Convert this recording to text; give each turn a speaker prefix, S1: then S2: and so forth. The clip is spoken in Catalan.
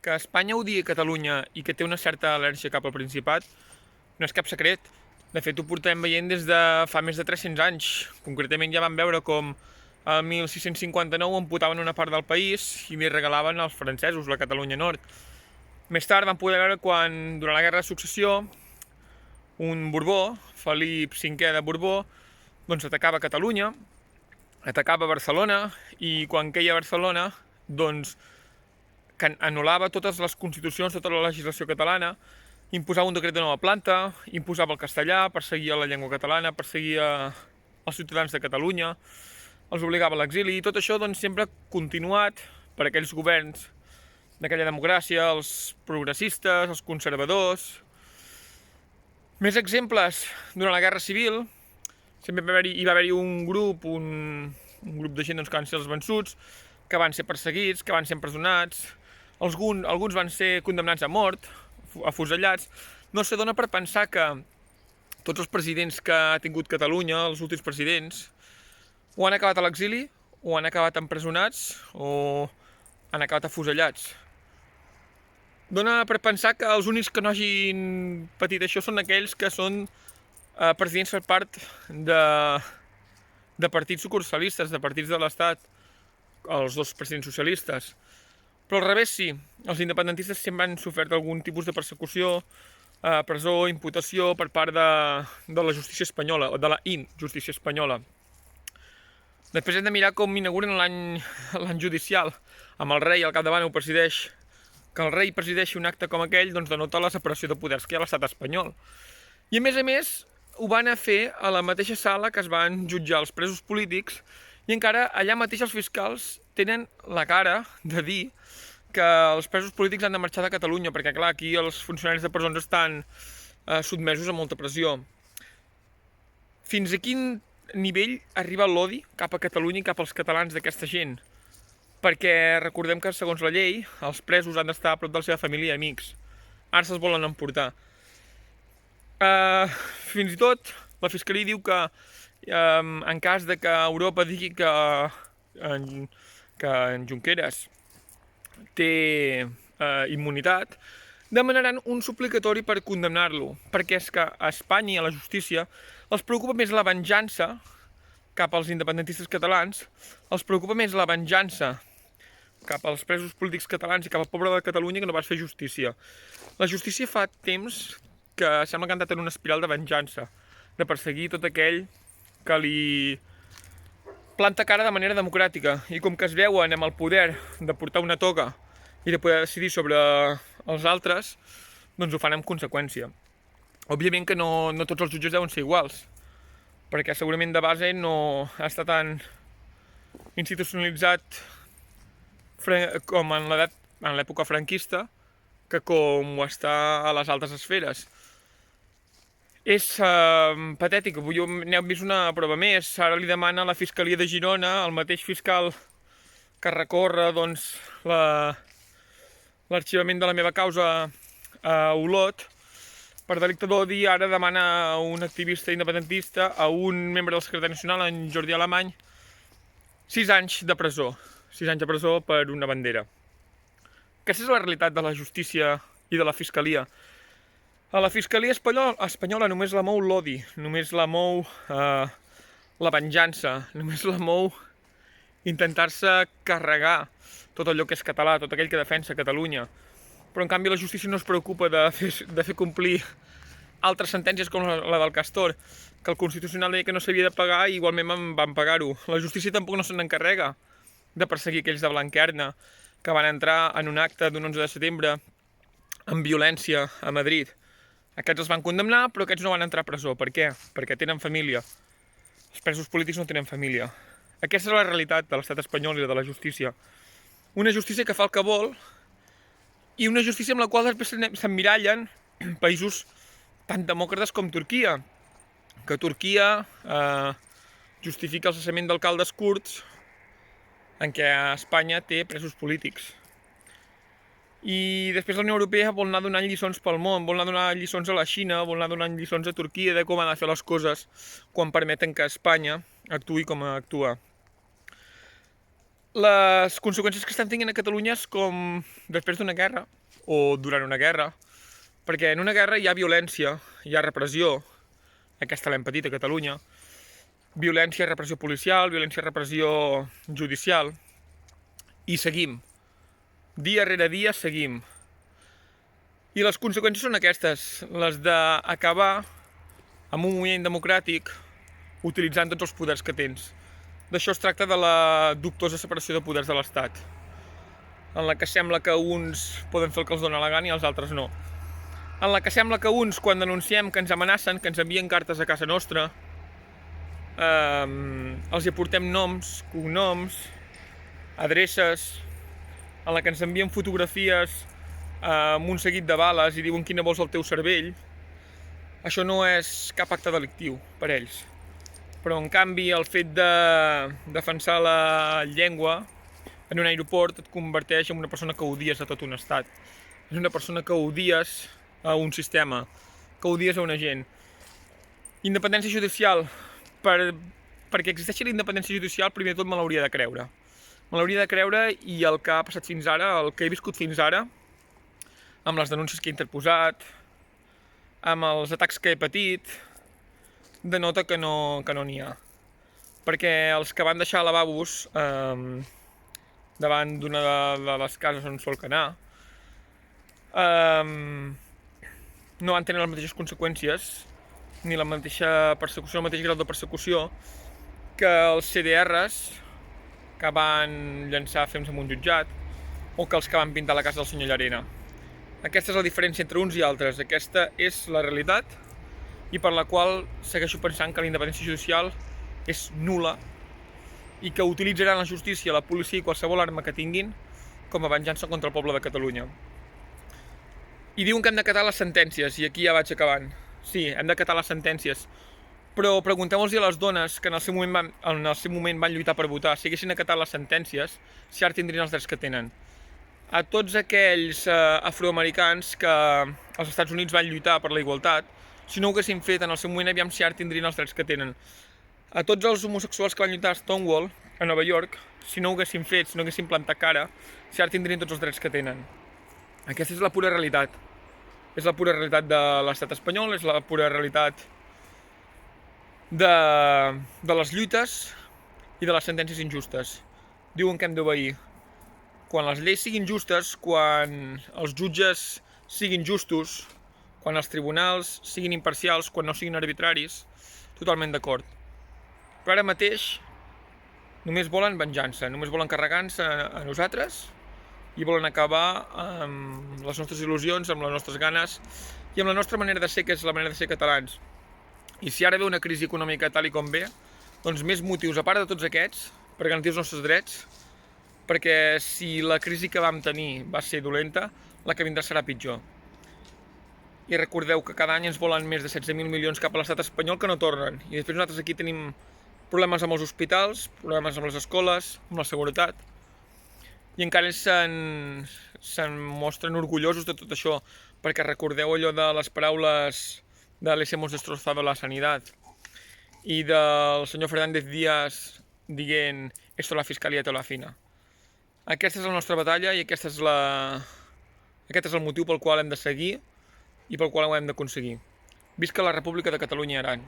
S1: Que Espanya odia Catalunya i que té una certa al·lèrgia cap al Principat no és cap secret. De fet, ho portem veient des de fa més de 300 anys. Concretament ja vam veure com el 1659 amputaven una part del país i li regalaven als francesos la Catalunya Nord. Més tard vam poder veure quan, durant la Guerra de Successió, un Borbó, Felip V de Borbó, doncs atacava Catalunya, atacava Barcelona, i quan queia Barcelona, doncs que anul·lava totes les constitucions, tota la legislació catalana, imposava un decret de nova planta, imposava el castellà, perseguia la llengua catalana, perseguia els ciutadans de Catalunya, els obligava a l'exili, i tot això doncs, sempre continuat per aquells governs d'aquella democràcia, els progressistes, els conservadors. Més exemples, durant la Guerra Civil, sempre hi va haver-hi un grup de gent doncs, que van ser els vençuts, que van ser perseguits, que van ser empresonats, alguns van ser condemnats a mort, afusellats. No se dona per pensar que tots els presidents que ha tingut Catalunya, els últims presidents, o han acabat a l'exili, o han acabat empresonats, o han acabat afusellats. Dona per pensar que els únics que no hagin patit això són aquells que són presidents per part de partits sucursalistes, de partits de l'Estat, els dos presidents socialistes. Però al revés sí, els independentistes sempre han sofert algun tipus de persecució, presó, imputació per part de la justícia espanyola, o de la injustícia espanyola. Després hem de mirar com inauguren l'any judicial, amb el rei al capdavant ho presideix. Que el rei presideixi un acte com aquell doncs denota la separació de poders que hi ha a l'estat espanyol. I a més, ho van a fer a la mateixa sala que es van jutjar els presos polítics, i encara allà mateix els fiscals tenen la cara de dir que els presos polítics han de marxar de Catalunya, perquè clar, aquí els funcionaris de presons estan sotmesos a molta pressió. Fins a quin nivell arriba l'odi cap a Catalunya i cap als catalans d'aquesta gent? Perquè recordem que, segons la llei, els presos han d'estar a prop de la seva família i amics. Ara se'ls volen emportar. Fins i tot, la Fiscalia diu que en cas de que Europa digui que en Junqueras té immunitat, demanaran un suplicatori per condemnar-lo, perquè és que a Espanya i a la justícia els preocupa més la venjança cap als independentistes catalans, els preocupa més la venjança cap als presos polítics catalans i cap al poble de Catalunya que no vas fer justícia. La justícia fa temps que sembla que ha entrat en una espiral de venjança, de perseguir tot aquell que li planta cara de manera democràtica, i com que es veuen amb el poder de portar una toga i de poder decidir sobre els altres, doncs ho fan en conseqüència. Òbviament que no tots els jutges deuen ser iguals, perquè segurament de base no està tan institucionalitzat com en l'època franquista, que com ho està a les altes esferes. És patètic, avui n'heu vist una prova més. Ara li demana a la Fiscalia de Girona, el mateix fiscal que recorre doncs, l'arxivament de la meva causa a Olot, per delicte d'odi, ara demana a un activista independentista, a un membre del Secretari Nacional, en Jordi Alemany, 6 anys de presó. 6 anys de presó per una bandera. Aquesta és la realitat de la justícia i de la Fiscalia. A la Fiscalia espanyola només la mou l'odi, només la mou la venjança, només la mou intentar-se carregar tot allò que és català, tot aquell que defensa Catalunya. Però en canvi la justícia no es preocupa de fer complir altres sentències com la del Castor, que el Constitucional deia que no s'havia de pagar i igualment van pagar-ho. La justícia tampoc no se n'encarrega de perseguir aquells de Blanquerna que van entrar en un acte d'un 11 de setembre amb violència a Madrid. Aquests els van condemnar, però aquests no van entrar a presó. Per què? Perquè tenen família. Els presos polítics no tenen família. Aquesta és la realitat de l'estat espanyol i de la justícia. Una justícia que fa el que vol, i una justícia amb la qual després s'emmirallen països tan demòcrates com Turquia, que Turquia justifica el cessament d'alcaldes kurds en què Espanya té presos polítics. I després la Unió Europea vol anar donant lliçons pel món, vol anar donant lliçons a la Xina, vol anar donant lliçons a Turquia de com han de fer les coses quan permeten que Espanya actuï com actua. Les conseqüències que estem tenint a Catalunya és com després d'una guerra o durant una guerra, perquè en una guerra hi ha violència, hi ha repressió, aquesta l'hem patit a Catalunya, violència i repressió policial, violència i repressió judicial, i seguim. Dia rere dia seguim. I les conseqüències són aquestes, les d'acabar amb un moviment democràtic utilitzant tots els poders que tens. D'això es tracta de la dubtosa separació de poders de l'Estat, en la que sembla que uns poden fer el que els dona la gana i els altres no. En la que sembla que uns, quan denunciem, que ens amenacen, que ens envien cartes a casa nostra, els hi aportem noms, cognoms, adreces, en la que ens envien fotografies amb un seguit de bales i diuen quina vols al teu cervell. Això no és cap acte delictiu per ells. Però en canvi el fet de defensar la llengua en un aeroport et converteix en una persona que odies a tot un estat. És una persona que odies a un sistema, que odies a una gent. Independència judicial. Perquè existeixi la independència judicial, primer de tot me l'hauria de creure. Me l'hauria de creure i el que ha passat fins ara, el que he viscut fins ara, amb les denúncies que he interposat, amb els atacs que he patit, denota que no n'hi ha. Perquè els que van deixar lavabos davant d'una de les cases on sol anar no van tenir les mateixes conseqüències ni la mateixa persecució, el mateix grau de persecució que els CDRs que van llançar fems en un jutjat o que els que van pintar la casa del senyor Llarena. Aquesta és la diferència entre uns i altres. Aquesta és la realitat i per la qual segueixo pensant que la independència judicial és nul·la i que utilitzaran la justícia, la policia i qualsevol arma que tinguin com a venjança contra el poble de Catalunya. I diuen que hem d'acatar les sentències, i aquí ja vaig acabant. Sí, hem d'acatar les sentències, però pregunteu-los a les dones que en el seu moment van lluitar per votar si haguessin acatat les sentències, si ara tindrien els drets que tenen. A tots aquells afroamericans que als Estats Units van lluitar per la igualtat, si no ho haguessin fet en el seu moment, aviam si ara tindrien els drets que tenen. A tots els homosexuals que van lluitar a Stonewall, a Nova York, si no ho haguessin fet, si no haguessin plantat cara, si ara tindrien tots els drets que tenen. Aquesta és la pura realitat. És la pura realitat de l'estat espanyol, és la pura realitat de les lluites i de les sentències injustes. Diuen que hem d'obeir. Quan les lleis siguin justes, quan els jutges siguin justos, quan els tribunals siguin imparcials, quan no siguin arbitraris, totalment d'acord. Però ara mateix només volen venjança, només volen carregar-se a nosaltres i volen acabar amb les nostres il·lusions, amb les nostres ganes i amb la nostra manera de ser, que és la manera de ser catalans. I si ara ve una crisi econòmica tal i com ve, doncs més motius, a part de tots aquests, per garantir els nostres drets, perquè si la crisi que vam tenir va ser dolenta, la que vindrà serà pitjor. I recordeu que cada any ens volen més de 16.000 milions cap a l'estat espanyol que no tornen. I després nosaltres aquí tenim problemes amb els hospitals, problemes amb les escoles, amb la seguretat. I encara se'n mostren orgullosos de tot això, perquè recordeu allò de les paraules de les hemos destrozado la sanidad i del senyor Fernández Díaz dient esto la fiscalia te lo afina. Aquesta és la nostra batalla i aquest és el motiu pel qual hem de seguir i pel qual ho hem d'aconseguir. Visca la República de Catalunya i Aran.